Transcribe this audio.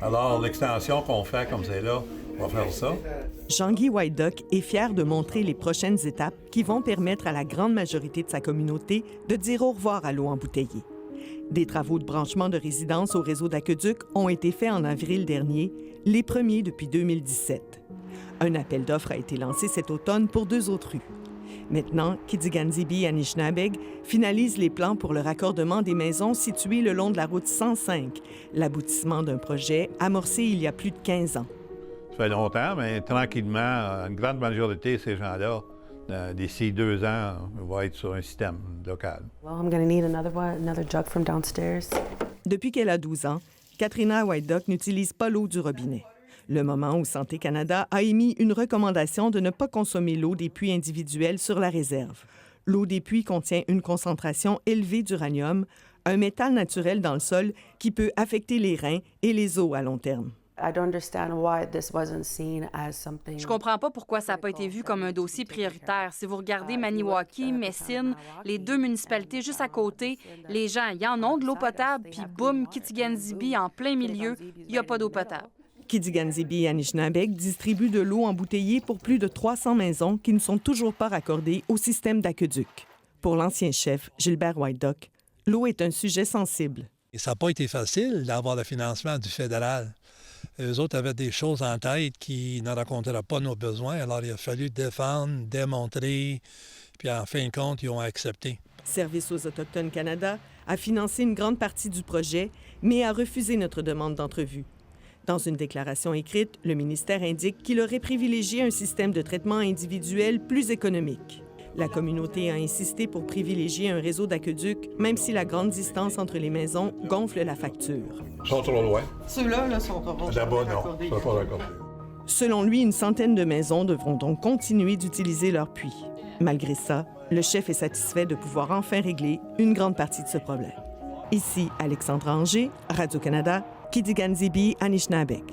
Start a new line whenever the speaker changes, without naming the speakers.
Alors, l'extension qu'on fait comme c'est là, on va faire ça.
Jean-Guy White Duck est fier de montrer les prochaines étapes qui vont permettre à la grande majorité de sa communauté de dire au revoir à l'eau embouteillée. Des travaux de branchement de résidence au réseau d'aqueduc ont été faits en avril dernier, les premiers depuis 2017. Un appel d'offres a été lancé cet automne pour 2 autres rues. Maintenant, Kidigan-Zibi Anishinabeg finalise les plans pour le raccordement des maisons situées le long de la route 105, l'aboutissement d'un projet amorcé il y a plus de 15 ans.
Ça fait longtemps, mais tranquillement, une grande majorité de ces gens-là, d'ici 2 ans, vont être sur un système local.
Well, I'm going to need another jug from downstairs.
Depuis qu'elle a 12 ans, Katrina White Duck n'utilise pas l'eau du robinet. Le moment où Santé Canada a émis une recommandation de ne pas consommer l'eau des puits individuels sur la réserve. L'eau des puits contient une concentration élevée d'uranium, un métal naturel dans le sol qui peut affecter les reins et les os à long terme.
Je comprends pas pourquoi ça n'a pas été vu comme un dossier prioritaire. Si vous regardez Maniwaki, Messine, les 2 municipalités juste à côté, les gens, y en ont de l'eau potable, puis boum, Kidigan-Zibi, en plein milieu, il n'y a pas d'eau potable.
Kidigan-Zibi Anishinabeg distribue de l'eau embouteillée pour plus de 300 maisons qui ne sont toujours pas raccordées au système d'aqueduc. Pour l'ancien chef, Gilbert White Duck, l'eau est un sujet sensible.
Et ça n'a pas été facile d'avoir le financement du fédéral. Eux autres avaient des choses en tête qui ne raconteraient pas nos besoins, alors il a fallu défendre, démontrer, puis en fin de compte, ils ont accepté.
Service aux Autochtones Canada a financé une grande partie du projet, mais a refusé notre demande d'entrevue. Dans une déclaration écrite, le ministère indique qu'il aurait privilégié un système de traitement individuel plus économique. La communauté a insisté pour privilégier un réseau d'aqueduc, même si la grande distance entre les maisons gonfle la facture.
Ils sont trop loin.
Ceux-là sont pas
Là-bas, non. Ils sont pas d'accord.
Selon lui, une centaine de maisons devront donc continuer d'utiliser leurs puits. Malgré ça, le chef est satisfait de pouvoir enfin régler une grande partie de ce problème. Ici, Alexandra Anger, Radio-Canada, Kidigan-Zibi Anishinabeg.